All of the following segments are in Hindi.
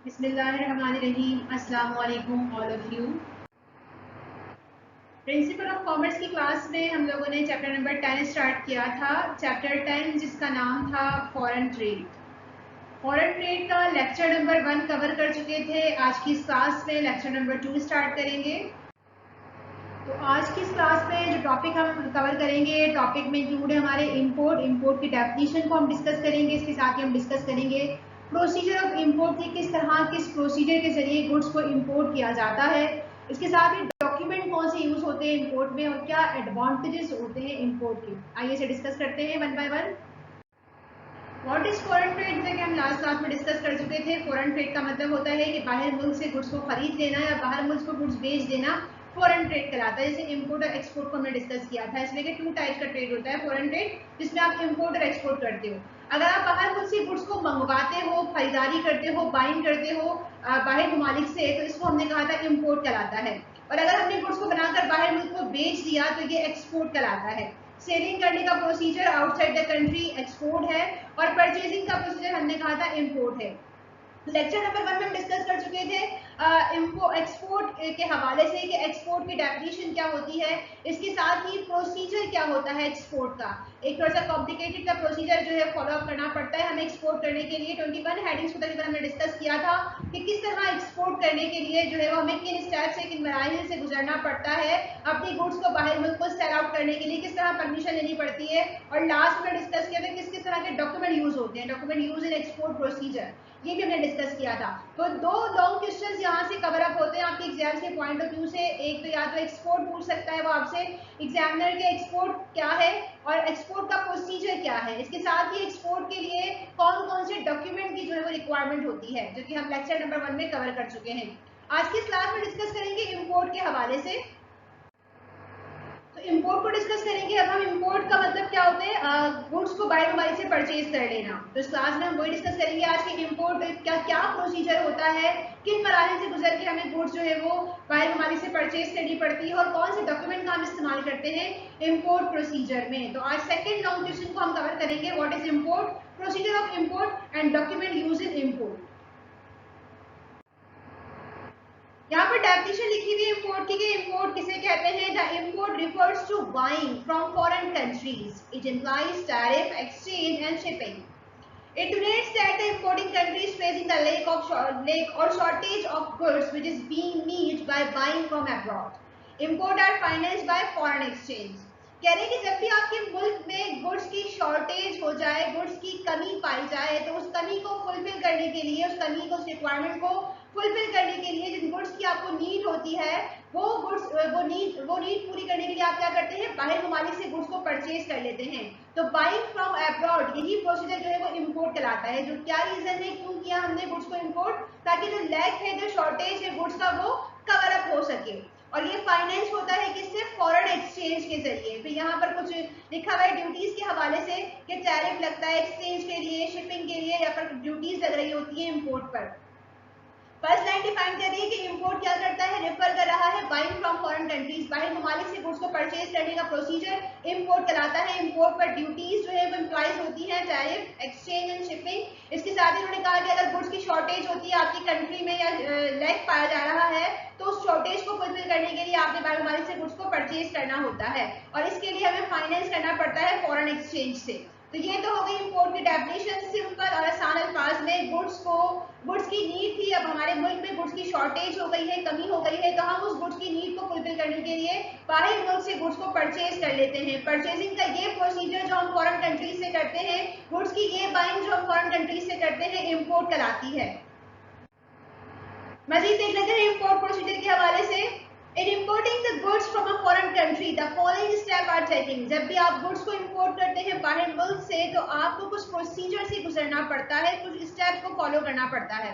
बिस्मिल्लाहिर्रहमानिर्रहीम। अस्सलाम वालेकुम all of you. Principle of commerce की क्लास में हम लोगों ने चैप्टर नंबर 10 स्टार्ट किया था। चैप्टर 10 जिसका नाम था फॉरेन ट्रेड। फॉरेन ट्रेड का लेक्चर नंबर 1 कवर कर चुके थे। आज की इस क्लास में लेक्चर नंबर 2 स्टार्ट करेंगे। तो आज की इस क्लास में जो टॉपिक हम कवर करेंगे, टॉपिक में इंक्लूड है हमारे इंपोर्ट की डेफिनेशन को हम डिस्कस करेंगे। इसके साथ ही हम डिस्कस करेंगे प्रोसीजर ऑफ इंपोर्ट की, किस तरह किस प्रोसीजर के जरिए गुड्स को इंपोर्ट किया जाता है। इसके साथ ही डॉक्यूमेंट कौन से यूज होते हैं इंपोर्ट में और क्या एडवांटेजेस होते हैं इंपोर्ट के। आइए इसे डिस्कस करते हैं one by one. What is foreign trade, जैसे कि हम लास्ट क्लास में डिस्कस कर चुके थे। फॉरेन ट्रेड का मतलब होता है कि बाहर मुल्क से गुड्स को खरीद लेना या बाहर मुल्क को गुड्स बेच देना फॉरेन ट्रेड कहलाता है। जैसे इंपोर्ट और एक्सपोर्ट को हमने डिस्कस किया था। इसमें के 2 टाइप का ट्रेड होता है फॉरेन ट्रेड, जिसमें आप इंपोर्ट और एक्सपोर्ट करते हो। अगर आप बाहर मुल्क से गुड्स को मंगवाते हो, खरीदारी करते हो, बाइंग करते हो बाहर ममालिक से, तो इसको हमने कहा था इंपोर्ट कहलाता है। और अगर हमने गुड्स को बनाकर बाहर मुल्क को बेच दिया तो ये एक्सपोर्ट कहलाता है। सेलिंग करने का procedure outside the country export है और परचेजिंग का प्रोसीजर हमने कहा था इंपोर्ट है। लेक्चर नंबर 1 में हम डिस्कस कर चुके थे एक्सपोर्ट के हवाले से कि एक्सपोर्ट की डेफिनेशन क्या होती है, इसके साथ ही प्रोसीजर क्या होता है एक्सपोर्ट का। एक थोड़ा सा कॉम्प्लिकेटेड का प्रोसीजर जो है फॉलो अप करना पड़ता है हमें एक्सपोर्ट करने के लिए। 21 हेडिंग्स को तकरीबन हमने डिस्कस किया था कि किस तरह एक्सपोर्ट करने के लिए जो है वो हमें किन स्टेप से, किन मराहिल से गुजरना पड़ता है। अपनी गुड्स को बाहर मुल्क को सेल आउट करने के लिए किस तरह परमिशन लेनी पड़ती है। और लास्ट में डिस्कस किया था किस किस तरह के डॉक्यूमेंट यूज होते हैं, document use in export procedure, ये भी हमने डिस्कस किया था। तो 2 लॉन्ग क्वेश्चंस यहाँ से कवर अप होते हैं आपके एग्जाम के पॉइंट ऑफ व्यू से। एक तो या तो एक्सपोर्ट पूछ सकता है वो आपसे, एग्जामिनर के एक्सपोर्ट क्या है और एक्सपोर्ट का प्रोसीजर क्या है। इसके साथ ही एक्सपोर्ट के लिए कौन कौन से डॉक्यूमेंट की जो है वो रिक्वायरमेंट होती है, जो कि हम लेक्चर नंबर 1 में कवर कर चुके हैं। आज की क्लास में डिस्कस करेंगे इंपोर्ट के हवाले से। तो इंपोर्ट को डिस्कस करेंगे। अब हम इंपोर्ट का मतलब क्या होता है, गुड्स को बाहर ममालिक से परचेज कर लेना। तो इस क्लास में हम वही डिस्कस करेंगे आज की इंपोर्ट का क्या प्रोसीजर होता है, किन मराहिल से गुजर के हमें गुड्स जो है वो बाहर ममालिक से परचेज करनी पड़ती है और कौन से डॉक्यूमेंट का हम इस्तेमाल करते हैं इंपोर्ट प्रोसीजर में। तो आज सेकंड लॉन्ग क्वेश्चन को हम कवर करेंगे, what is import, procedure of import and document use in import. यहाँ पर डेफिनेशन लिखी हुई इंपोर्ट की, इंपोर्ट किसे कहते हैं। The import refers to buying from foreign countries, it implies tariff, exchange and shipping. It denotes that the importing country is facing a lack or shortage of goods which is being met by buying from abroad. Import are financed by foreign exchange. कह रहे हैं कि जब भी आपके मुल्क में गुड्स की शॉर्टेज हो जाए, गुड्स की कमी पाई जाए, तो उस कमी को फुलफिल करने के लिए, उस कमी को, उस रिक्वायरमेंट को फुलफिल करने के लिए जिन गुड्स की आपको नीड होती है, वो नीड पूरी करने के लिए आप क्या करते हैं, बाहर ममालिक से गुड्स को परचेज कर लेते हैं। तो बाइंग फ्रॉम अब्रॉड, यही प्रोसीजर जो है वो इंपोर्ट कहलाता है। जो क्या रीजन है, क्यों किया हमने गुड्स को इंपोर्ट, ताकि जो लैक है, जो शॉर्टेज है गुड्स का, वो कवर अप हो सके। और ये फाइनेंस होता है किससे, फॉरेन एक्सचेंज के जरिए। फिर यहाँ पर कुछ लिखा हुआ है ड्यूटीज के हवाले से कि टैरिफ लगता है एक्सचेंज के लिए, शिपिंग के लिए, या फिर ड्यूटीज लग रही होती है इंपोर्ट पर। फर्स्ट लाइन डिफाइन कर रही है कि इंपोर्ट क्या करता है, रेफर कर रहा है बाइंग फ्रॉम फॉरेन कंट्रीज, बाहर ममालिक से गुड्स को परचेज करने का प्रोसीजर इंपोर्ट कहलाता है। इंपोर्ट पर ड्यूटीज जो है वो इम्प्लाइज होती है, टैरिफ, एक्सचेंज एंड शिपिंग। इसके साथ ही उन्होंने कहा कि अगर गुड्स की शॉर्टेज होती है आपकी कंट्री में या लैक पाया जा रहा है, तो उस शॉर्टेज को फुलफिल करने के लिए आपने बाहर ममालिक से गुड्स को परचेज करना होता है और इसके लिए हमें फाइनेंस करना पड़ता है फॉरेन एक्सचेंज से। तो ये तो हो गई इंपोर्ट की डेफिनेशन, सिंपल और आसान अल्फाज में। गुड्स की नीड थी, अब हमारे मुल्क में गुड्स की शॉर्टेज हो गई है, कमी हो गई है, तो हम उस गुड्स की नीड को फुलफिल करने के लिए बाहर मुल्क से गुड्स को परचेज कर लेते हैं। परचेजिंग का ये प्रोसीजर जो हम फॉरेन कंट्रीज से करते हैं, गुड्स की ये बाइंग जो हम फॉरेन कंट्रीज से करते हैं, इंपोर्ट कहलाती है। मजीद देख लेते हैं इंपोर्ट प्रोसीजर के हवाले से। In importing the goods from a foreign country, the following steps are taken. जब भी आप गुड्स को इंपोर्ट करते हैं बाहर मुल्क से, तो आपको कुछ प्रोसीजर से गुजरना पड़ता है, कुछ स्टेप्स को फॉलो करना पड़ता है।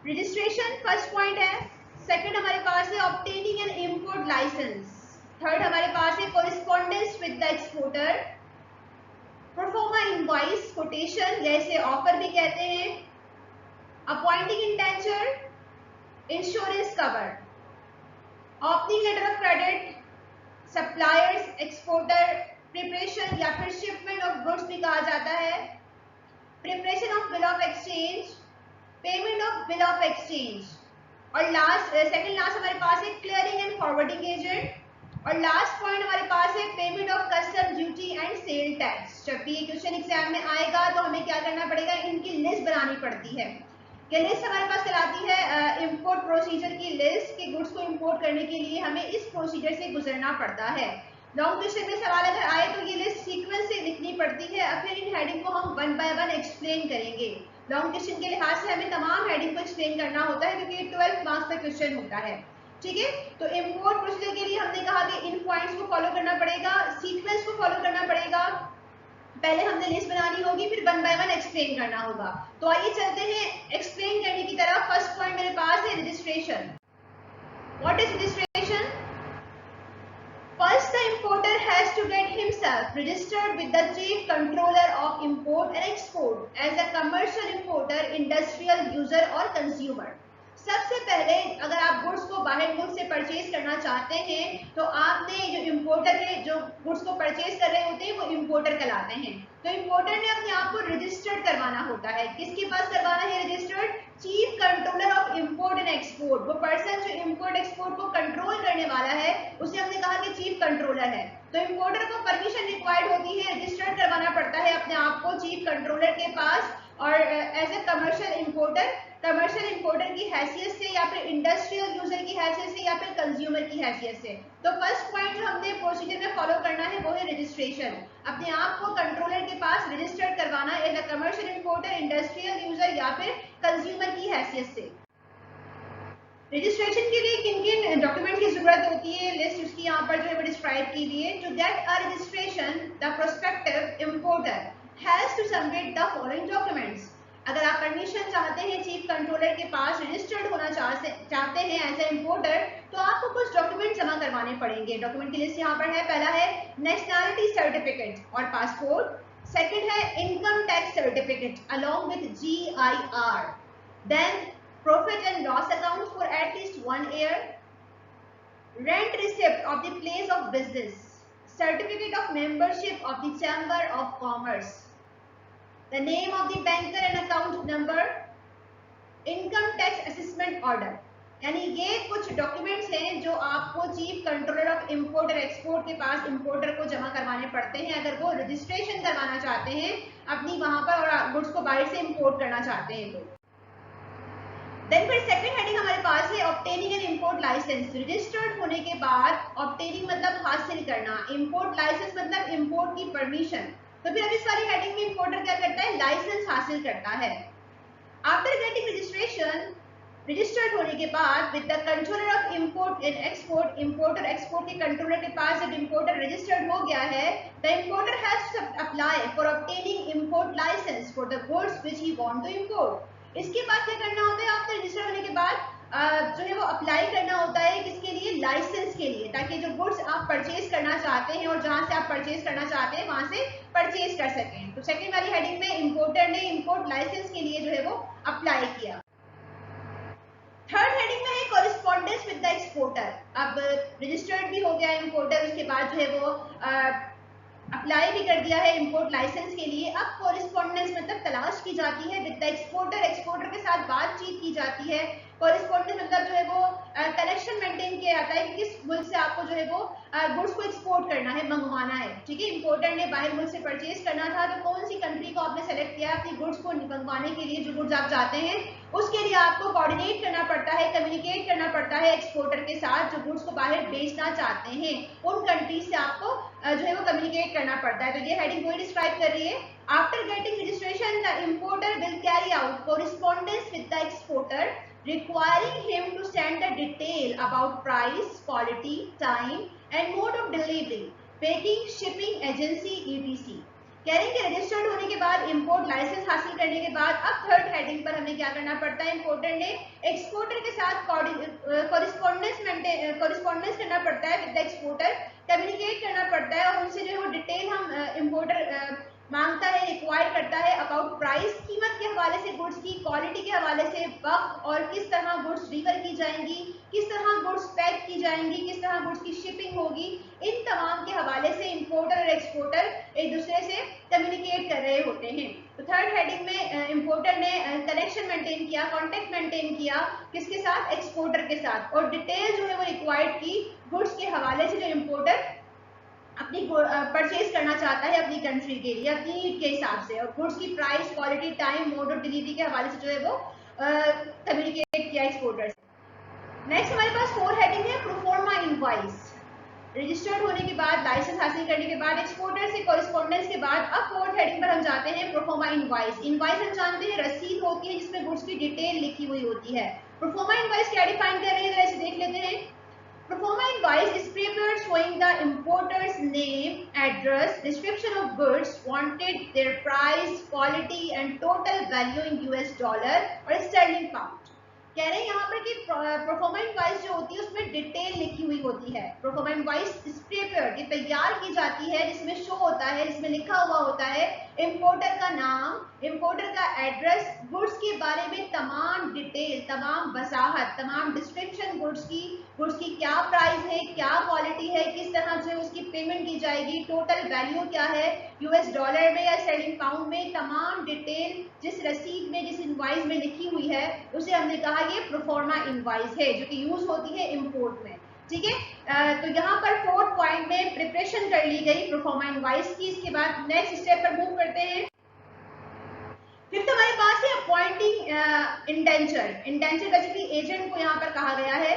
रजिस्ट्रेशन फर्स्ट पॉइंट है। सेकंड हमारे पास है obtaining an import licence. Third हमारे पास है correspondence with the exporter, proforma invoice, quotation जैसे ऑफर भी कहते हैं, appointing indenture, insurance cover, opening letter of credit, suppliers, exporter, preparation या फिर शिपमेंट ऑफ गुड्स भी कहा जाता है, preparation of bill of exchange, payment of bill of exchange, और लास्ट सेकंड लास्ट हमारे पास है क्लियरिंग एंड फॉरवर्डिंग एजेंट, और लास्ट पॉइंट हमारे पास है payment of custom duty and sale tax. जब भी ये क्वेश्चन एग्जाम में आएगा तो हमें क्या करना पड़ेगा, इनकी लिस्ट बनानी पड़ती है। कि लिस्ट हमारे पास कहलाती है इंपोर्ट प्रोसीजर की लिस्ट, कि गुड्स को इंपोर्ट करने के लिए हमें इस प्रोसीजर से गुजरना पड़ता है। लॉन्ग क्वेश्चन में सवाल अगर आए तो ये लिस्ट सीक्वेंस से लिखनी पड़ती है, और फिर इन हेडिंग को हम वन बाय वन एक्सप्लेन करेंगे। लॉन्ग क्वेश्चन के लिहाज से हमें तमाम हेडिंग को एक्सप्लेन करना होता है, क्योंकि 12 मार्क्स का क्वेश्चन होता है। ठीक है, तो इंपोर्ट प्रोसीजर के लिए हमने कहा कि इन पॉइंट्स को फॉलो करना पड़ेगा, सीक्वेंस को फॉलो करना पड़ेगा। पहले हमने लिस्ट बनानी होगी, फिर वन बाय वन एक्सप्लेन करना होगा। तो आइए चलते हैं एक्सप्लेन करने की तरफ। फर्स्ट पॉइंट मेरे पास है registration. What is registration? First, the importer has to get himself registered with the Chief Controller of Import and Export as a commercial importer, industrial user or consumer. सबसे पहले अगर आप गुड्स को बाहर मुल्क से परचेज करना चाहते हैं तो आपने जो इंपोर्टर है, जो गुड्स को परचेज कर रहे होते हैं, वो इंपोर्टर कहलाते हैं। तो इंपोर्टर ने अपने आप को रजिस्टर्ड करवाना होता है। किसके पास करवाना है registered? Chief controller of import and export. वो पर्सन जो इंपोर्ट एक्सपोर्ट को कंट्रोल करने वाला है, उसे हमने कहा कि चीफ कंट्रोलर है। तो इंपोर्टर को परमिशन रिक्वायर्ड होती है, रजिस्टर्ड करवाना पड़ता है अपने आप को चीफ कंट्रोलर के पास। और एज ए कमर्शियल इंपोर्टर की हैसियत से, या फिर इंडस्ट्रियल यूजर की हैसियत से, या फिर कंज्यूमर की हैसियत से। तो फर्स्ट पॉइंट जो हमने प्रोसीजर में फॉलो करना है वो है रजिस्ट्रेशन। अपने आप को कंट्रोलर के पास रजिस्टर्ड करवाना as a commercial importer, industrial user या फिर कंज्यूमर की हैसियत से। रजिस्ट्रेशन के लिए किन किन डॉक्यूमेंट की जरूरत होती है, लिस्ट उसकी यहाँ पर जो है वो डिस्क्राइब की हुई है। To get a registration the prospective importer has to submit the following documents. अगर आप परमिशन चाहते हैं चीफ कंट्रोलर के पास रजिस्टर्ड होना चाहते हैं एज ए इंपोर्टर, तो आपको कुछ डॉक्यूमेंट जमा करवाने पड़ेंगे। डॉक्यूमेंट की लिस्ट यहाँ पर है। पहला है नेशनैलिटी सर्टिफिकेट और पासपोर्ट। सेकंड है income tax certificate along with GIR। Then profit and loss account for at least 1 year, rent receipt of the place of business, certificate of membership of the Chamber of Commerce, the name of the banker and account number, income tax assessment order। यानी ये कुछ डॉक्यूमेंट्स हैं जो आपको चीफ कंट्रोलर ऑफ इंपोर्ट और एक्सपोर्ट के पास इंपोर्टर को जमा करवाने पड़ते हैं अगर वो रजिस्ट्रेशन करवाना चाहते हैं अपनी वहां पर और गुड्स को बाहर से इंपोर्ट करना चाहते हैं। तो देन फिर सेकंड हेडिंग हमारे पास है obtaining an import licence. Registered होने के बाद ऑब्टेनिंग मतलब हासिल करना, इंपोर्ट लाइसेंस मतलब इंपोर्ट की परमिशन। तो फिर अब इस वाली हेडिंग में इंपोर्टर क्या करता है? लाइसेंस हासिल करता है। आफ्टर गेटिंग रजिस्ट्रेशन, रजिस्टर्ड होने के बाद with the controller of import and export, import और एक्सपोर्ट के कंट्रोलर के पास जब इंपोर्टर रजिस्टर्ड हो गया है, the importer has to apply for obtaining import licence for the goods which he want to import. इसके बाद क्या करना होता है? आपने रजिस्टर होने के बाद जो है वो अप्लाई करना होता है किसके लिए? लाइसेंस के लिए, ताकि जो गुड्स आप परचेज करना चाहते हैं और जहां से आप परचेज करना चाहते हैं वहां से परचेज कर सकें। तो सेकंड वाली हेडिंग में इंपोर्टर ने इंपोर्ट लाइसेंस के लिए जो है वो अप्लाई किया। थर्ड हेडिंग में है कॉरेस्पॉन्डेंस विद द एक्सपोर्टर। अब रजिस्टर्ड भी हो गया इंपोर्टर, उसके बाद जो है वो अप्लाई भी कर दिया है इंपोर्ट लाइसेंस के लिए। अब कॉरेस्पॉन्डेंस मतलब तलाश की जाती है विद द एक्सपोर्टर, एक्सपोर्टर के साथ बातचीत की जाती है। कॉरेस्पॉन्डेंस मतलब जो है वो कनेक्शन मेंटेन किया जाता है कि किस मुल्क से आपको जो है वो गुड्स को एक्सपोर्ट करना है, मंगवाना है। ठीक है, इंपोर्टर ने बाहर मुल्क से परचेज करना था, तो कौन सी कंट्री को आपने सेलेक्ट किया अपनी गुड्स को मंगवाने के लिए, जो गुड्स आप चाहते हैं उसके लिए आपको कोऑर्डिनेट करना पड़ता है, कम्युनिकेट करना पड़ता है एक्सपोर्टर के साथ जो गुड्स को बाहर बेचना चाहते हैं, उन कंट्रीज से आपको जो है वो कम्युनिकेट करना पड़ता है। तो ये हेडिंग वही डिस्क्राइब कर रही है। After getting registration the importer will carry out correspondence with the exporter requiring him to send the detail about price, quality, time and mode of delivery, packing, shipping, agency, etc। कह रहे हैं कि रजिस्टर्ड होने के बाद इंपोर्ट लाइसेंस हासिल करने के बाद अब थर्ड हेडिंग पर हमें क्या करना पड़ता है? इंपोर्टर ने एक्सपोर्टर के साथ कॉरेस्पॉन्डेंस करना पड़ता है विद द एक्सपोर्टर, कम्युनिकेट करना पड़ता है और उनसे जो है वो डिटेल हम इंपोर्टर मांगता है, रिक्वायर करता है अबाउट प्राइस, कीमत के हवाले से गुड्स की, क्वालिटी के हवाले से, वक्त और किस तरह गुड्स डिलीवर की जाएंगी, किस तरह गुड्स पैक की जाएंगी, किस तरह गुड्स की शिपिंग होगी, इन तमाम के हवाले से इंपोर्टर और एक्सपोर्टर एक दूसरे से कम्युनिकेट कर रहे होते हैं। तो थर्ड हेडिंग में इंपोर्टर ने कलेक्ट कनेक्शन मेंटेन किया, कॉन्टेक्ट मेंटेन किया किसके साथ, एक्सपोर्टर के साथ, और डिटेल जो है वो रिक्वायर्ड की गुड्स के हवाले से जो इम्पोर्टर अपनी परचेज करना चाहता है अपनी कंट्री के लिए, अपनी नीड के हिसाब से, और गुड्स की price, quality, time, mode of delivery के हवाले से जो है वो कम्युनिकेट किया एक्सपोर्टर से। नेक्स्ट हमारे पास 4 हेडिंग है प्रोफॉर्मा इनवॉइस। रजिस्टर्ड होने के बाद, लाइसेंस हासिल करने के बाद, एक्सपोर्टर से कॉरेस्पॉन्डेंस के बाद अब 4th हेडिंग पर हम जाते हैं प्रोफॉर्मा इनवॉइस। इनवॉइस हम जानते हैं रसीद होती है जिसमें गुड्स की डिटेल लिखी हुई होती है। प्रोफॉर्मा इनवॉइस क्या डिफाइन कर रहे हैं, ऐसे देख लेते हैं। Proforma invoice is prepared showing the importer's name, address, description of goods wanted, their price, quality and total value in US dollar और sterling pound। कह रहे हैं यहाँ पर कि प्रोफॉर्मा इनवॉइस जो होती है उसमें डिटेल लिखी हुई होती है। प्रोफॉर्मा इनवॉइस इज प्रिपेयर्ड, ये तैयार की जाती है, जिसमें शो होता है, जिसमें लिखा हुआ होता है इंपोर्टर का नाम, इंपोर्टर का एड्रेस, गुड्स के बारे में तमाम डिटेल, तमाम वजाहत, तमाम डिस्क्रिप्शन गुड्स की क्या प्राइस है, क्या क्वालिटी है, किस तरह से उसकी पेमेंट की जाएगी, टोटल वैल्यू क्या है यूएस डॉलर में या स्टर्लिंग पाउंड में, तमाम डिटेल जिस रसीद में, जिस इनवॉइस में लिखी हुई है उसे हमने कहा ये प्रोफॉर्मा इनवॉइस है, जो कि यूज होती है इंपोर्ट में। ठीक है, तो यहाँ पर 4th पॉइंट में प्रिपरेशन कर ली गई प्रोफॉर्मा इनवॉइस की। इसके बाद नेक्स्ट स्टेप पर मूव करते हैं। 5th हमारे पास है appointing indenture. Indenture basically agent को यहाँ पर कहा गया है।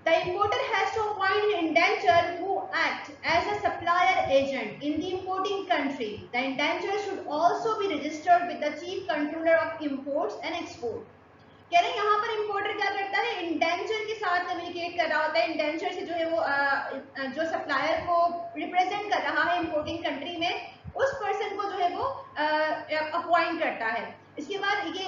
The importer has to appoint an indenture who act as a supplier agent in the importing country. The indenture should also be registered with the Chief Controller of Imports and Export. कह रहे हैं यहाँ पर इंपोर्टर क्या करता है, इंडेंचर के साथ कम्युनिकेट कर रहा होता है। इंडेंचर से जो है वो जो सप्लायर को रिप्रेजेंट कर रहा है इंपोर्टिंग कंट्री में, उस पर्सन को जो है वो अपॉइंट करता है। इसके बाद ये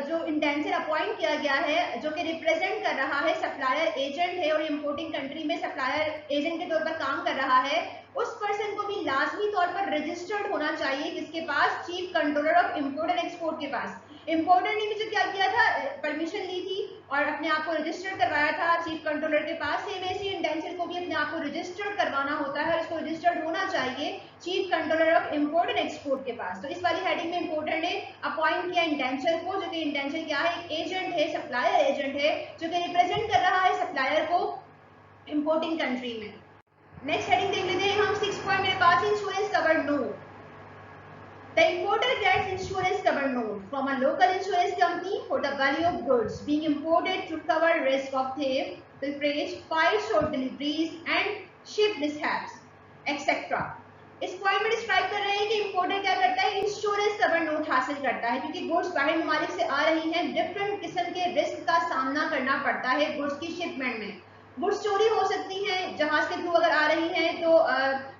जो इंडेंचर अपॉइंट किया गया है, जो कि रिप्रेजेंट कर रहा है, सप्लायर एजेंट है और इंपोर्टिंग कंट्री में सप्लायर एजेंट के तौर पर काम कर रहा है, उस पर्सन को भी लाजमी तौर पर रजिस्टर्ड होना चाहिए किसके पास, chief controller of import and export के पास। इंपोर्टर ने भी जो क्या किया था, परमिशन ली थी और अपने आप को रजिस्टर्ड करवाया था चीफ कंट्रोलर के पास, सेम ऐसे इंडेंचर को भी अपने आप को रजिस्टर्ड करवाना होता है, इसको रजिस्टर्ड होना चाहिए chief controller of import and export के पास। तो इस वाली हेडिंग में इंपोर्टर ने अपॉइंट किया इंडेंचर को, जो कि इंडेंचर क्या है, एक एजेंट है, सप्लायर एजेंट है, जो कि रिप्रेजेंट कर रहा है सप्लायर को इंपोर्टिंग कंट्री में। नेक्स्ट हेडिंग देख लेते हैं हम। 6 पॉइंट मेरे पास, insurance cover note. The importer gets insurance cover note from a local insurance company for the value of goods being imported to cover risk of theft, pilferage, fire, short deliveries and ship mishaps, etc. इस पॉइंट में डिस्क्राइब कर रहे हैं कि इंपोर्टर क्या करता है, इंश्योरेंस कवर नोट हासिल करता है, क्योंकि गुड्स बाहर ममालिक से आ रही हैं, डिफरेंट किस्म के रिस्क का सामना करना पड़ता है गुड्स की शिपमेंट में। गुड्स चोरी हो सकती हैं, जहाज के थ्रू अगर आ रही हैं तो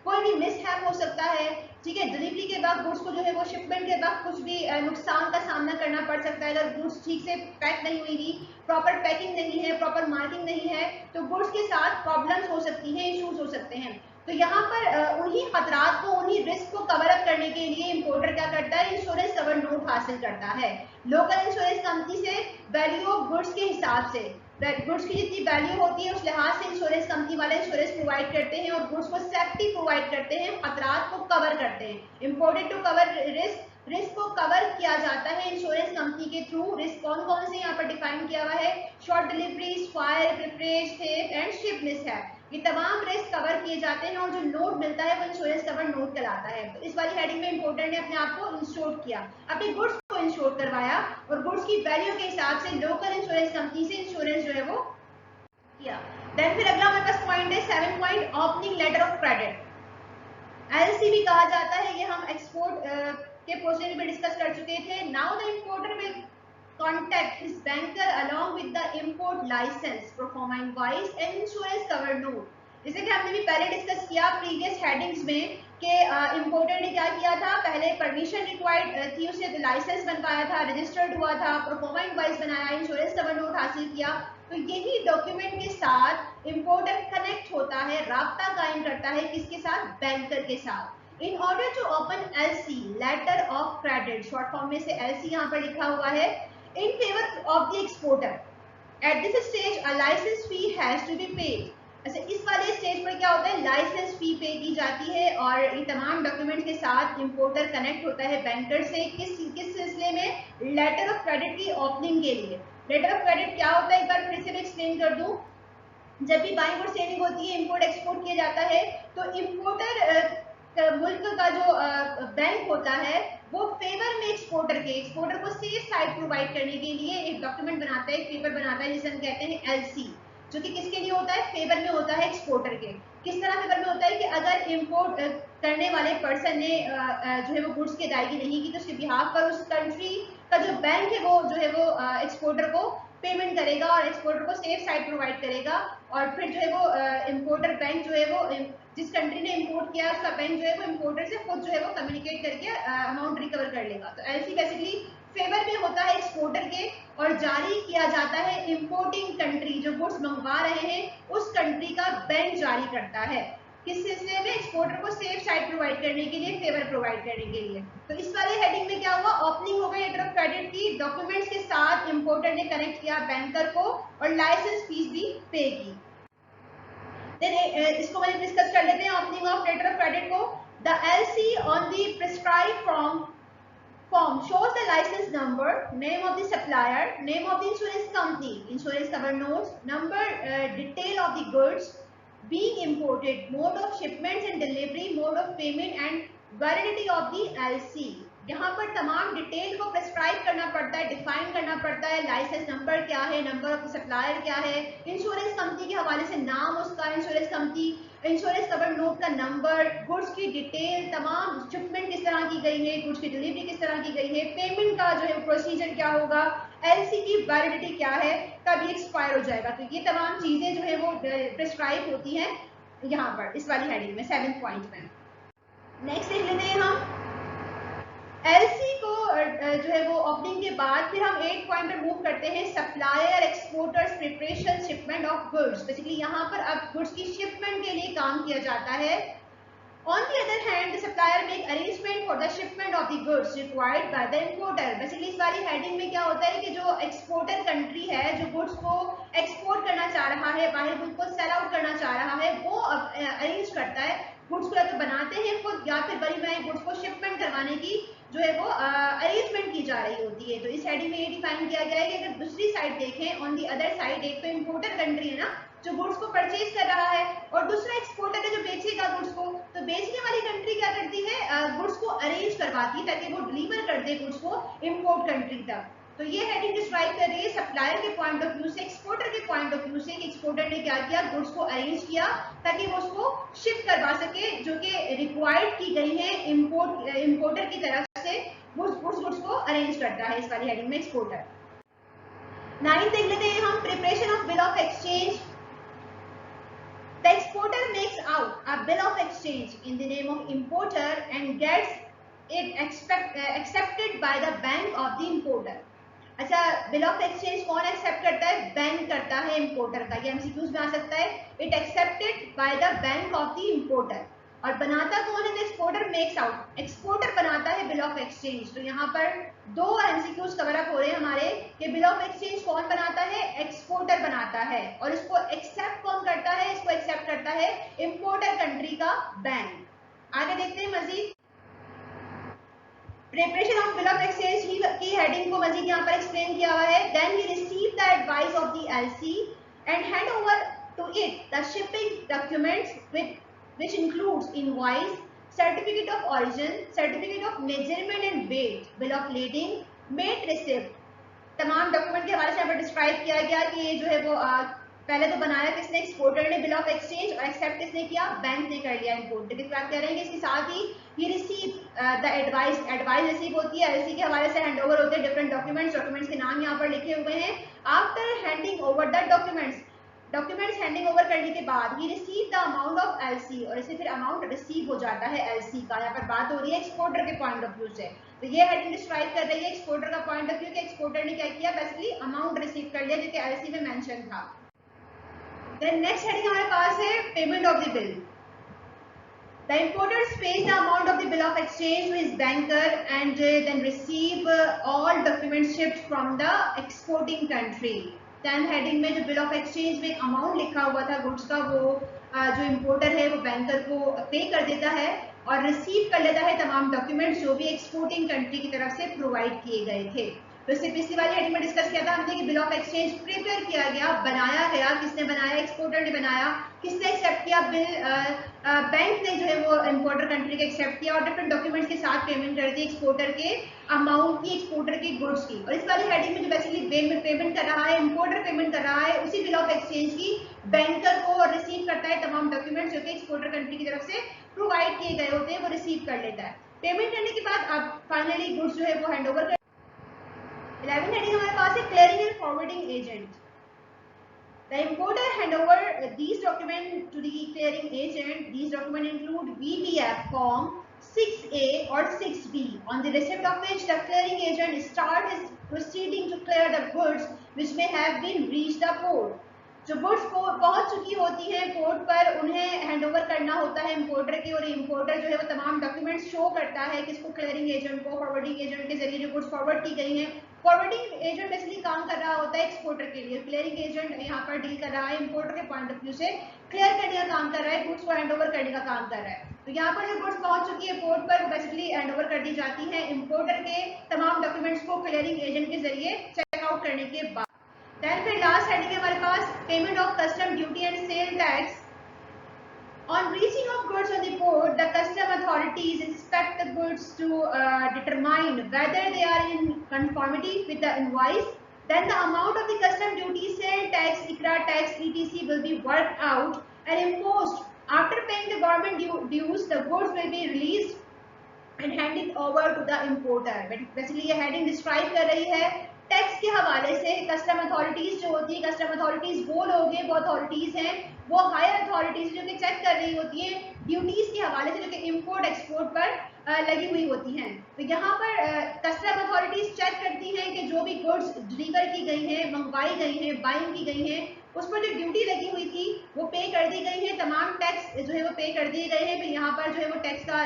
कोई भी मिसहैप हो सकता है। ठीक है, डिलीवरी के बाद गुड्स को जो है वो शिपमेंट के बाद कुछ भी नुकसान का सामना करना पड़ सकता है। अगर गुड्स ठीक से पैक नहीं हुई थी, प्रॉपर पैकिंग नहीं है, प्रॉपर मार्किंग नहीं है, तो गुड्स के साथ प्रॉब्लम्स हो सकती हैं, इश्यूज हो सकते हैं। तो यहाँ पर उन्हीं खतरात को, उन्हीं रिस्क को कवर अप करने के लिए इंपोर्टर क्या करता है, इंश्योरेंस कवर नोट हासिल करता है लोकल इंश्योरेंस कंपनी से, वैल्यू ऑफ गुड्स के हिसाब से। गुड्स की जितनी वैल्यू होती है उस लिहाज से इंश्योरेंस कंपनी वाले इंश्योरेंस प्रोवाइड करते हैं और गुड्स को सेफ्टी प्रोवाइड करते हैं, खतरात को कवर करते हैं। इंपोर्टेड टू कवर रिस्क को कवर किया जाता है इंश्योरेंस कंपनी के थ्रू। रिस्क कौन कौन से यहाँ पर डिफाइन किया हुआ है, शॉर्ट डिलीवरीज, फायर, प्रिपरेज, थेफ्ट एंड शिप मिसहैप, ये तमाम रिस्क कवर किए जाते हैं और जो नोट मिलता है वो इंश्योरेंस कवर नोट कहलाता है। तो इस वाली हेडिंग में इंपोर्टर ने अपने आप को इंश्योर किया, अपने गुड्स को इंश्योर करवाया और गुड्स की वैल्यू के हिसाब से लोकल इंश्योरेंस कंपनी से इंश्योरेंस जो है वो किया। देन फिर अगला हमारे पास पॉइंट है 7 point, opening letter of credit. LC भी कहा जाता है, ये हम एक्सपोर्ट के प्रोसीजर में डिस्कस कर चुके थे। Now the importer will contact his banker along with the import license, proforma invoice and insurance cover note। जैसे कि हमने भी पहले डिस्कस किया प्रीवियस हेडिंग्स में कि इंपोर्टर ने क्या किया था, पहले परमिशन रिक्वायर्ड थी, उससे लाइसेंस बनवाया था, रजिस्टर्ड हुआ था, प्रोफॉर्मा इनवॉइस बनाया, इंश्योरेंस कवर नोट हासिल किया। तो यही डॉक्यूमेंट के साथ इंपोर्टर कनेक्ट होता है, राब्ता कायम करता है किसके साथ, बैंकर के साथ। In order to open LC, letter of credit, short form में से एलसी यहाँ पर लिखा हुआ है, in favor of the exporter. At this stage, a license fee has to be paid. अच्छा, इस वाले स्टेज पर क्या होता है, लाइसेंस फी पे की जाती है और ये तमाम डॉक्यूमेंट के साथ इंपोर्टर कनेक्ट होता है बैंकर से। किस सिलसिले में, लेटर ऑफ क्रेडिट की ओपनिंग के लिए। लेटर ऑफ क्रेडिट क्या होता है, एक बार फिर से मैं एक्सप्लेन कर दूं। जब भी बाइंग और सेलिंग होती है, इंपोर्ट एक्सपोर्ट किया जाता है, तो इंपोर्टर मुल्क का जो बैंक होता है वो फेवर में एक्सपोर्टर को सेफ साइड प्रोवाइड करने के लिए एक डॉक्यूमेंट बनाता है, एक पेपर बनाता है जिसे हम कहते हैं एलसी, जो कि किसके लिए होता है, फेवर में होता है एक्सपोर्टर के। किस तरह फेवर में होता है कि अगर इंपोर्ट करने वाले पर्सन ने जो है वो गुड्स की अदायगी नहीं की, तो उसके बिहाफ पर उस कंट्री का जो बैंक है वो जो है वो एक्सपोर्टर को पेमेंट करेगा और एक्सपोर्टर को सेफ साइड प्रोवाइड करेगा। और फिर जो है वो इंपोर्टर बैंक जो है वो जिस कंट्री ने इंपोर्ट किया उसका बैंक जो है वो इंपोर्टर से खुद जो है वो कम्युनिकेट करके अमाउंट रिकवर कर लेगा। तो एलसी बेसिकली फेवर में होता है एक्सपोर्टर के और जारी किया जाता है इंपोर्टिंग कंट्री, जो गुड्स मंगवा रहे हैं उस कंट्री का बैंक जारी करता है। किस सिलसिले में, एक्सपोर्टर को सेफ साइड प्रोवाइड करने के लिए, फेवर प्रोवाइड करने के लिए। तो इस वाले हेडिंग में क्या हुआ, ओपनिंग हो गई लेटर ऑफ क्रेडिट की, डॉक्यूमेंट्स के साथ इंपोर्टर ने कनेक्ट किया बैंकर को और लाइसेंस फीस भी पे की। इसको मैंने डिस्कस कर लेते हैं, opening of letter of credit को। The LC on the prescribed form shows the license number, name of the supplier, name of the insurance company, insurance cover notes, number, detail of the goods being imported, mode of shipments and delivery, mode of payment and validity of the LC। यहाँ पर तमाम डिटेल को प्रेस्क्राइब करना पड़ता है, डिफाइन करना पड़ता है। लाइसेंस नंबर क्या है, नंबर ऑफ सप्लायर क्या है, इंश्योरेंस कंपनी के हवाले से नाम उसका, insurance company, insurance cover note का नंबर, गुड्स की डिटेल, तमाम शिपमेंट किस तरह की गई है, गुड्स की डिलीवरी किस तरह की गई है, पेमेंट का जो है प्रोसीजर क्या होगा, एलसी की वैलिडिटी क्या है, कब एक्सपायर हो जाएगा। तो ये तमाम चीजें जो है वो प्रेस्क्राइब होती हैं यहाँ पर इस वाली हेडिंग में, 7th पॉइंट में। नेक्स्ट देख लेते हैं हम एलसी को जो है वो ओपनिंग के बाद फिर हम 8 पॉइंट पर मूव करते हैं, supplier exporters preparation shipment of goods. Basically यहाँ पर अब गुड्स की शिपमेंट के लिए काम किया जाता है। On the other hand, the supplier make arrangement for the shipment of the goods required by the importer। Basically इस वाली हेडिंग में क्या होता है कि जो एक्सपोर्टर कंट्री है, जो गुड्स को एक्सपोर्ट करना चाह रहा है, बाहर गुड्स को सेल आउट करना चाह रहा है, वो अरेंज करता है गुड्स को, या तो बनाते हैं खुद या फिर बड़ी बनाई गुड्स को शिपमेंट करवाने की जो है वो अरेंजमेंट की जा रही होती है। तो इस हेडिंग में ये डिफाइन किया गया है कि अगर दूसरी साइड देखें, ऑन दी अदर साइड, एक तो इंपोर्टर कंट्री है ना जो गुड्स को परचेज कर रहा है, और दूसरा एक्सपोर्टर है जो बेचेगा गुड्स को। तो बेचने वाली कंट्री क्या करती है, गुड्स को अरेंज करवाती है ताकि वो डिलीवर कर दे गुड्स को इंपोर्ट कंट्री तक। तो ये हेडिंग डिस्क्राइब कर रही है सप्लायर के पॉइंट ऑफ व्यू से, एक्सपोर्टर के पॉइंट ऑफ व्यू से, कि एक्सपोर्टर ने क्या किया, गुड्स को अरेंज किया ताकि वो उसको शिप करवा सके, जो कि रिक्वायर्ड की गई है इंपोर्टर की तरफ से, गुड्स को अरेंज करता है इस वाली हेडिंग में एक्सपोर्टर। 9 देख लेते हैं हम, preparation of bill of exchange. The exporter makes out a bill of exchange in the name of importer and gets it accepted by the bank of the importer। अच्छा, बिल ऑफ एक्सचेंज कौन एक्सेप्ट करता है, बैंक करता है इंपोर्टर का। ये एमसीक्यूज में आ सकता है। It accepted by the bank of the importer. और बनाता कौन है, एक्सपोर्टर मेक्स आउट, एक्सपोर्टर बनाता है बिल ऑफ एक्सचेंज। तो यहाँ पर 2 एमसीक्यूज कवर अप हो रहे हैं हमारे कि बिल ऑफ एक्सचेंज कौन बनाता है, एक्सपोर्टर बनाता है, और इसको एक्सेप्ट कौन करता है, इसको एक्सेप्ट करता है इंपोर्टर कंट्री का बैंक। आगे देखते हैं मजीद, preparation of bill of exchange की हेडिंग को मजीद यहाँ पर एक्सप्लेन किया हुआ है। Then he receive the advice of the LC and hand over to it the shipping documents which includes invoice, certificate of origin, certificate of measurement and weight, bill of lading, made receipt। तमाम डॉक्यूमेंट के हवाले से यहाँ पर डिस्क्राइब किया गया कि ये जो है वो पहले तो बनाया किसने, एक्सपोर्टर ने बिल ऑफ एक्सचेंज, और एक्सेप्ट किसने किया, बैंक ने कर लिया इंपोर्ट। तो क्या कह रहे हैं कि इसके साथ ही ये रिसीव द एडवाइस रिसीव होती है, एलसी के हवाले से हैंड ओवर होते हैं डिफरेंट डॉक्यूमेंट्स के नाम यहाँ पर लिखे हुए हैं। After handing over the documents handing over करने के बाद ही receive the amount of LC, और इसे फिर अमाउंट रिसीव हो जाता है एलसी का। यहाँ पर बात हो रही है एक्सपोर्टर के पॉइंट ऑफ व्यू से। तो ये हेडिंग डिस्क्राइब कर रही है एक्सपोर्टर का पॉइंट ऑफ व्यू कि एक्सपोर्टर ने क्या किया, बेसिकली अमाउंट रिसीव कर लिया जो कि एलसी में मेंशन था। देन नेक्स्ट हेडिंग हमारे पास है payment of the bill. The importers pays the amount of the bill of exchange to his banker and then receive all documents shipped from the exporting country। 10th heading में जो बिल ऑफ एक्सचेंज में अमाउंट लिखा हुआ था गुड्स का, वो जो इम्पोर्टर है वो बैंकर को पे कर देता है और रिसीव कर लेता है तमाम डॉक्यूमेंट्स जो भी एक्सपोर्टिंग कंट्री की तरफ से प्रोवाइड किए गए थे। तो इससे पिछली वाली हेडिंग में डिस्कस किया था हमने कि बिल ऑफ एक्सचेंज प्रिपेयर किया गया, बनाया गया, किसने बनाया, एक्सपोर्टर ने बनाया, किसने एक्सेप्ट किया, बिल बैंक ने जो है वो इम्पोर्टर कंट्री का एक्सेप्ट किया और डिफरेंट डॉक्यूमेंट्स के साथ पेमेंट कर दी एक्सपोर्टर के अमाउंट की, एक्सपोर्टर के गुड्स की। और इस वाली हेडिंग में जो बेसिकली पेमेंट कर रहा है, इम्पोर्टर पेमेंट कर रहा है, उसी बिल ऑफ एक्सचेंज की बैंकर को रिसीव करता है तमाम डॉक्यूमेंट्स जो कि एक्सपोर्टर कंट्री की तरफ से प्रोवाइड किए गए होते हैं, वो रिसीव कर लेता है। पेमेंट करने के बाद अब फाइनली गुड्स जो है वो हैंड ओवर 11 हेडिंग हमारे पास है clearing and forwarding agent. The importer hand over these documents to the clearing agent. These documents include VBF form 6A or 6B, on the receipt of which the clearing agent start his proceeding to clear the goods which may have been reached the port. जो गुड्स पहुंच चुकी होती हैं पोर्ट पर, उन्हें हैंडओवर करना होता है इंपोर्टर के, और इंपोर्टर जो है वो तमाम डॉक्यूमेंट्स शो करता है किसको, क्लियरिंग एजेंट को। फॉरवर्डिंग एजेंट के जरिए जो गुड्स फॉरवर्ड की गई हैं, फॉरवर्डिंग एजेंट बेसिकली काम कर रहा होता है एक्सपोर्टर के लिए, क्लियरिंग एजेंट यहाँ पर डील कर रहा है इंपोर्टर के पॉइंट ऑफ व्यू से, क्लियर करने का काम कर रहा है, गुड्स को हैंडओवर करने का काम कर रहा है। तो यहाँ पर जो गुड्स पहुंच चुकी है पोर्ट पर, बेसिकली हैंडओवर कर दी जाती है इंपोर्टर के तमाम डॉक्यूमेंट्स को क्लियरिंग एजेंट के जरिए चेकआउट करने के बाद। Then फिर लास्ट हेडिंग है हमारे पास payment of custom duty and sale tax. On reaching of goods on the port, the custom authorities inspect the goods to determine whether they are in conformity with the invoice. Then the amount of the custom duty, sale tax, ICRA tax, etc. will be worked out and imposed. After paying the government dues, the goods will be released and handed over to the importer. Basically ये heading describe कर रही है टैक्स के हवाले से कस्टम अथॉरिटीज जो होती है, कस्टम अथॉरिटीज वो लोग हैं, वो अथॉरिटीज हैं, वो हायर अथॉरिटीज जो कि चेक कर रही होती है ड्यूटीज के हवाले से जो कि इंपोर्ट एक्सपोर्ट पर लगी हुई होती हैं। तो यहाँ पर कस्टम अथॉरिटीज चेक करती हैं कि जो भी गुड्स डिलीवर की गई हैं, मंगवाई गई हैं, बाइंग की गई हैं, उस पर जो ड्यूटी लगी हुई थी वो पे कर दी गई है, तमाम टैक्स जो है वो पे कर दिए गए हैं। फिर यहाँ पर जो है वो टैक्स का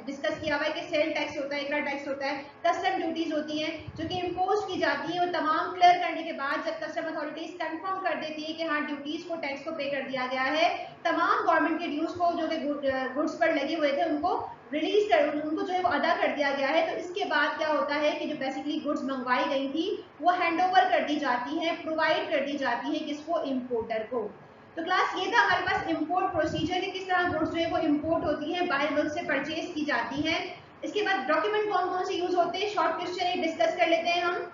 डिस्कस किया हुआ है कि सेल टैक्स होता है, इकरा टैक्स होता है, कस्टम ड्यूटीज होती हैं जो कि इम्पोज की जाती हैं। और तमाम क्लियर करने के बाद जब कस्टम अथॉरिटीज कंफर्म कर देती है कि हाँ ड्यूटीज को, टैक्स को पे कर दिया गया है, तमाम गवर्नमेंट के ड्यूज को जो कि गुड्स पर लगे हुए थे उनको रिलीज कर, उनको जो है वो अदा कर दिया गया है। तो इसके बाद क्या होता है कि जो बेसिकली गुड्स मंगवाई गई थी वो हैंडओवर कर दी जाती हैं, प्रोवाइड कर दी जाती है किसको, इंपोर्टर को। तो क्लास ये था हमारे पास इंपोर्ट प्रोसीजर कि किस तरह गुड्स जो है वो इंपोर्ट होती हैं, बाहर मुल्क से परचेज की जाती हैं। इसके बाद डॉक्यूमेंट कौन कौन से यूज होते हैं, शॉर्ट क्वेश्चन डिस्कस कर लेते हैं हम।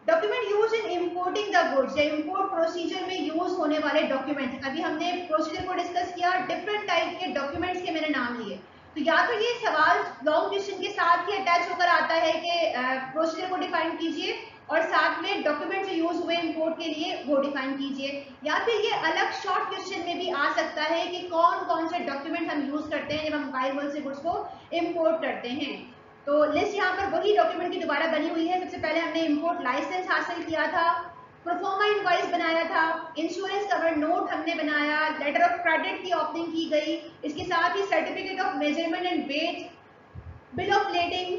Document use in importing the goods, या इंपोर्ट प्रोसीजर में यूज होने वाले डॉक्यूमेंट। अभी हमने प्रोसीजर को डिस्कस किया, डिफरेंट टाइप के डॉक्यूमेंट्स के मैंने नाम लिए। तो या तो ये सवाल लॉन्ग क्वेश्चन के साथ ही अटैच होकर आता है कि प्रोसीजर को डिफाइन कीजिए और साथ में डॉक्यूमेंट जो यूज हुए इंपोर्ट के लिए वो डिफाइन कीजिए, या फिर ये अलग शॉर्ट क्वेश्चन में भी आ सकता है कि कौन कौन से डॉक्यूमेंट हम यूज करते हैं जब हम मोबाइल वर्ल्ड से गुड्स को इंपोर्ट करते हैं। तो लिस्ट यहाँ पर वही डॉक्यूमेंट की दोबारा बनी हुई है। सबसे पहले हमने इंपोर्ट लाइसेंस हासिल किया था, प्रोफॉर्मा इनवॉइस बनाया था, इंश्योरेंस कवर नोट हमने बनाया, लेटर ऑफ क्रेडिट की ओपनिंग की गई, इसके साथ ही certificate of measurement and weight, bill of lading,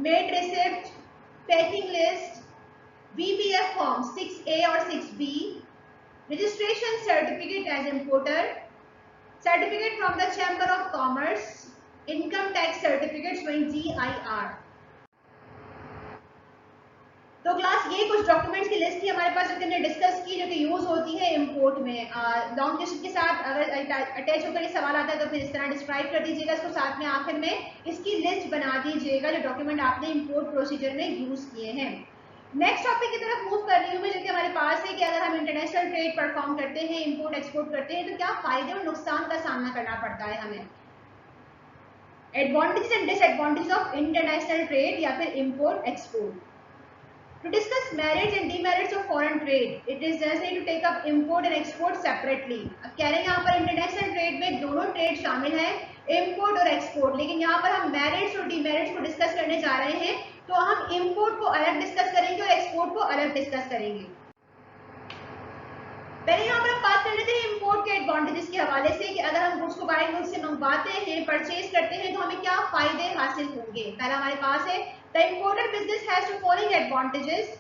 mate's receipt, packing list, VBF form 6A और 6B, registration certificate as importer, certificate from the chamber of commerce, income tax certificate showing GIR। तो क्लास ये कुछ डॉक्यूमेंट्स की लिस्ट थी हमारे पास जो कि हमने डिस्कस की, जो कि यूज होती है इंपोर्ट में। लॉन्ग क्वेश्चन के साथ अगर अटैच होकर ये सवाल आता है तो फिर इस तरह डिस्क्राइब कर दीजिएगा इसको, साथ में आखिर में इसकी लिस्ट बना दीजिएगा जो डॉक्यूमेंट आपने इंपोर्ट प्रोसीजर में यूज किए हैं। नेक्स्ट टॉपिक की तरफ मूव कर रही हूँ मैं, जो कि हमारे पास है कि अगर हम इंटरनेशनल ट्रेड परफॉर्म करते हैं, इंपोर्ट एक्सपोर्ट करते हैं, तो क्या फायदे और नुकसान का सामना करना पड़ता है हमें। Advantages and disadvantages of international trade या फिर import export. To discuss merits and demerits of foreign trade, it is necessary to take up import and export separately. अब कह रहे हैं यहाँ पर इंटरनेशनल ट्रेड में दोनों ट्रेड शामिल हैं, इंपोर्ट और एक्सपोर्ट, लेकिन यहाँ पर हम मेरिट्स और डीमेरिट्स को डिस्कस करने जा रहे हैं। तो हम इंपोर्ट को अलग डिस्कस करेंगे और एक्सपोर्ट को अलग डिस्कस करेंगे। पहले यहाँ पर हम बात कर लेते हैं इंपोर्ट के एडवांटेजेस के हवाले से कि अगर हम गुड्स को बाहर मुल्क से मंगवाते हैं, परचेज करते हैं, तो हमें क्या फायदे हासिल होंगे। पहला हमारे पास है the imported business has to following advantages.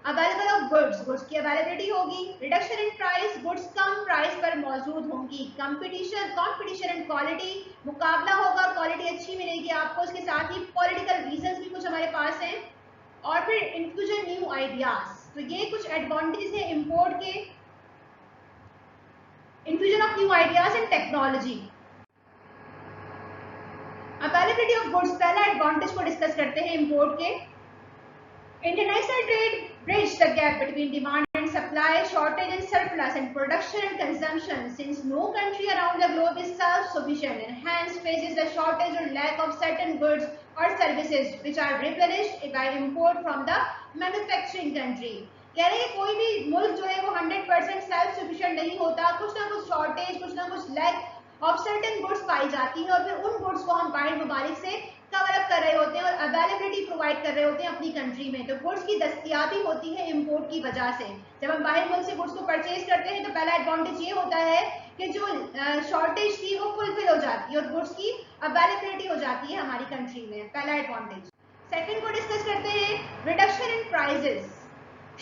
Available of goods, goods की अवेलेबिलिटी होगी। रिडक्शन इन प्राइस, गुड्स कम प्राइस पर मौजूद होंगी। कंपटीशन, कंपटीशन एंड क्वालिटी, मुकाबला होगा, क्वालिटी अच्छी मिलेगी आपको। उसके साथ ही पॉलिटिकल रीजंस भी कुछ हमारे पास हैं। और फिर इंक्लूजन न्यू आइडियाज, तो ये कुछ एडवांटेजेस है इंपोर्ट के। Inclusion of new ideas and technology. Availability of goods, पहला एडवांटेज को डिस्कस करते हैं इंपोर्ट के। International trade bridged the gap between demand and supply, shortage and surplus, and production and consumption. Since no country around the globe is self-sufficient and hence faces the shortage or lack of certain goods or services which are replenished by import from the manufacturing country. कह रहे हैं कोई भी मुल्क जो है वो 100% सेल्फ सफिशिएंट नहीं होता, कुछ ना कुछ शॉर्टेज, कुछ ना कुछ लैक ऑफ सर्टेन गुड्स पाई जाती है और फिर उन गुड्स को हम बाहर ममालिक से कवर अप कर रहे होते हैं और अवेलेबिलिटी प्रोवाइड कर रहे होते हैं अपनी कंट्री में। तो गुड्स की दस्तयाबी होती है इंपोर्ट की वजह से। जब हम बाहर मुल्क से गुड्स को परचेज करते हैं तो पहला एडवांटेज ये होता है कि जो शॉर्टेज थी वो फुलफिल हो जाती है और गुड्स की अवेलेबिलिटी हो जाती है हमारी कंट्री में, पहला एडवांटेज। सेकेंड को डिस्कस करते हैं, reduction in prices.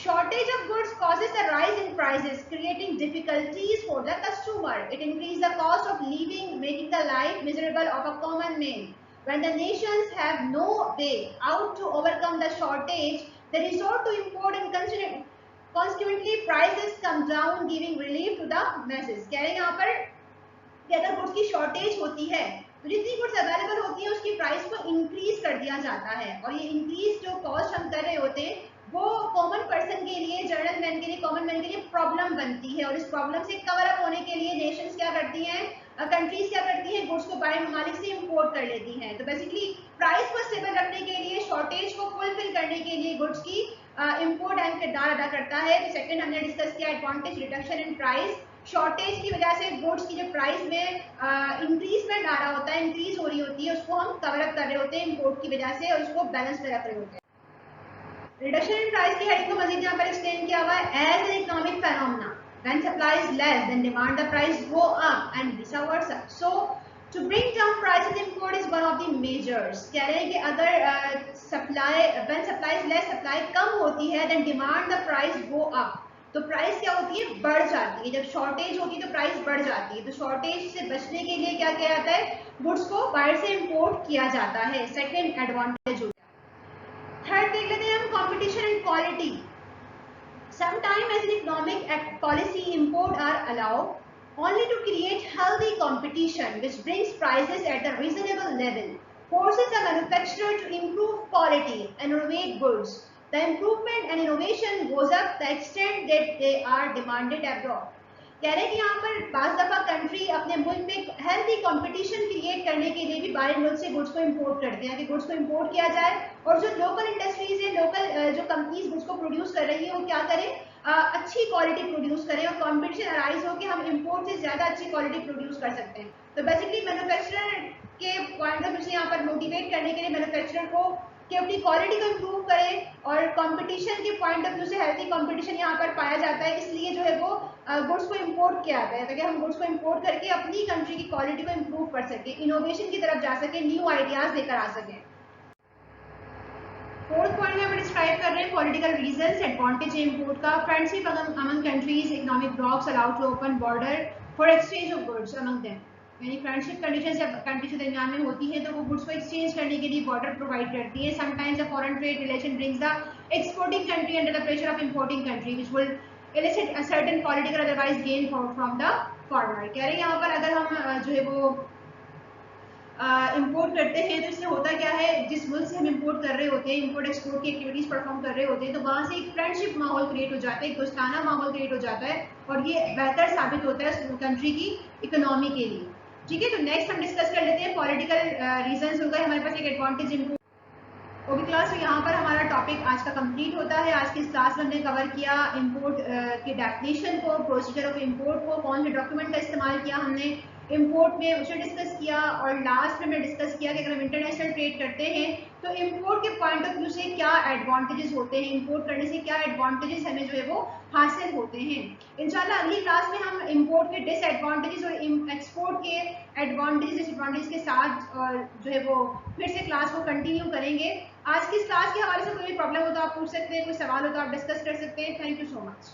Shortage of goods causes a rise in prices, creating difficulties for the consumer. It increases the cost of living, making the life miserable of a common man. When the nations have no way out to overcome the shortage, they resort to import and consequently prices come down, giving relief to the masses. कह रहे हैं यहाँ पर कि अगर गुड्स की शॉर्टेज होती है तो जितनी गुड्स अवेलेबल होती है उसकी प्राइस को इंक्रीज कर दिया जाता है और ये इंक्रीज जो कॉस्ट हम कर रहे होते हैं वो कॉमन पर्सन के लिए, जर्नल मैन के लिए, कॉमन मैन के लिए प्रॉब्लम बनती है और इस प्रॉब्लम से कवर अप होने के लिए नेशंस क्या करती हैं, कंट्रीज क्या करती हैं, गुड्स को बाहर ममालिक से इंपोर्ट कर लेती हैं। तो बेसिकली प्राइस को स्टेबल रखने के लिए, शॉर्टेज को फुलफिल करने के लिए गुड्स की इंपोर्ट अहम किरदार अदा करता है। तो सेकंड हमने डिस्कस किया advantage, reduction in price. Shortage की वजह से गुड्स की जो प्राइस में इंक्रीजमेंट आ रहा होता है, इंक्रीज हो रही होती है, उसको हम कवर अप कर रहे होते हैं इंपोर्ट की वजह से और उसको बैलेंस में रख रहे होते हैं। रिडक्शन इन प्राइस की हेडिंग को मजीद यहाँ पर एक्सप्लेन किया हुआ है, as an economic phenomena when supply is less then demand the price go up and vice versa. So to bring down prices import is one of the measures. कह रहे हैं कि अगर supply, when supply is less, supply कम होती है then demand the price go up. तो प्राइस क्या होती है, बढ़ जाती है। जब शॉर्टेज होती है तो प्राइस बढ़ जाती है। तो शॉर्टेज से बचने के लिए क्या किया जाता है, गुड्स को बाहर से इंपोर्ट किया जाता है। सेकेंड एडवांटेज हो गया। थर्ड देख लेते हैं हम, competition and quality. Sometimes as an economic policy, import are allowed only to create healthy competition which brings prices at a reasonable level, forces a manufacturer to improve quality and innovate goods. The improvement and innovation goes up the extent that they are demanded abroad. कह रहे हैं कि यहाँ पर बाज़ दफ़ा कंट्री अपने मुल्क में हेल्दी कंपटीशन क्रिएट करने के लिए भी बाहर मुल्क से गुड्स को इंपोर्ट करते हैं कि गुड्स को इंपोर्ट किया जाए और जो लोकल इंडस्ट्रीज है, लोकल जो कंपनीज गुड्स को प्रोड्यूस कर रही है वो क्या करें, अच्छी क्वालिटी प्रोड्यूस करें और कंपटीशन अराइज हो कि हम इंपोर्ट से ज़्यादा अच्छी क्वालिटी प्रोड्यूस कर सकते हैं। तो बेसिकली मैन्युफैक्चरर के पॉइंट ऑफ व्यू से यहाँ पर मोटिवेट करने के लिए मैन्युफैक्चरर को कि अपनी क्वालिटी को इम्प्रूव करें और कंपटीशन के पॉइंट ऑफ व्यू से हेल्थी कंपटीशन यहाँ पर पाया जाता है, इसलिए जो है वो गुड्स को इंपोर्ट किया जाता है ताकि हम गुड्स को इंपोर्ट करके अपनी कंट्री की क्वालिटी को इम्प्रूव कर सकें, इनोवेशन की तरफ जा सकें, न्यू आइडियाज लेकर आ सकें। फोर्थ पॉइंट में हम डिस्क्राइब कर रहे हैं पॉलिटिकल रीजंस, एडवांटेज इंपोर्ट का। Friendship among countries, economic blocks allowed to open border for exchange of goods among them. यानी फ्रेंडशिप कंडीशन जब कंट्रीज के दरमियान में होती है तो वो गुड्स को एक्सचेंज करने के लिए बॉर्डर प्रोवाइड करती है। Sometimes the foreign trade relation brings the exporting country under the pressure of importing country which will elicit a certain political otherwise gain from the farmer। कह रहे हैं यहाँ पर अगर हम जो है वो इंपोर्ट करते हैं तो इससे होता क्या है, जिस मुल्क से हम इंपोर्ट कर रहे होते हैं, इंपोर्ट एक्सपोर्ट की एक्टिविटीज परफॉर्म कर रहे होते हैं तो वहाँ से एक फ्रेंडशिप माहौल क्रिएट हो जाता है, एक दोस्ताना माहौल क्रिएट हो जाता है और ये बेहतर साबित होता है उस कंट्री की इकोनॉमी के लिए। ठीक है, तो नेक्स्ट हम डिस्कस कर लेते हैं पॉलिटिकल रीजंस। हो गए हमारे पास एक एडवांटेज इंपोर्ट। ओके क्लास, तो यहाँ पर हमारा टॉपिक आज का कंप्लीट होता है। आज की इस क्लास में हमने कवर किया इंपोर्ट के डेफिनेशन को, प्रोसीजर ऑफ इंपोर्ट को, कौन से डॉक्यूमेंट का इस्तेमाल किया हमने, इंपोर्ट में उसे डिस्कस किया, और लास्ट में मैं डिस्कस किया कि अगर हम इंटरनेशनल ट्रेड करते हैं तो इंपोर्ट के पॉइंट ऑफ व्यू से क्या एडवांटेजेस होते हैं, इंपोर्ट करने से क्या एडवांटेजेस हमें जो है वो हासिल होते हैं। इंशाल्लाह अगली क्लास में हम इंपोर्ट के डिसएडवांटेजेस और एक्सपोर्ट के एडवांटेजेस डिसएडवांटेजेस के साथ जो है वो फिर से क्लास को कंटिन्यू करेंगे। आज की इस क्लास के हवाले से कोई प्रॉब्लम हो तो आप पूछ सकते हैं, कोई सवाल हो तो आप डिस्कस कर सकते हैं। Thank you so much.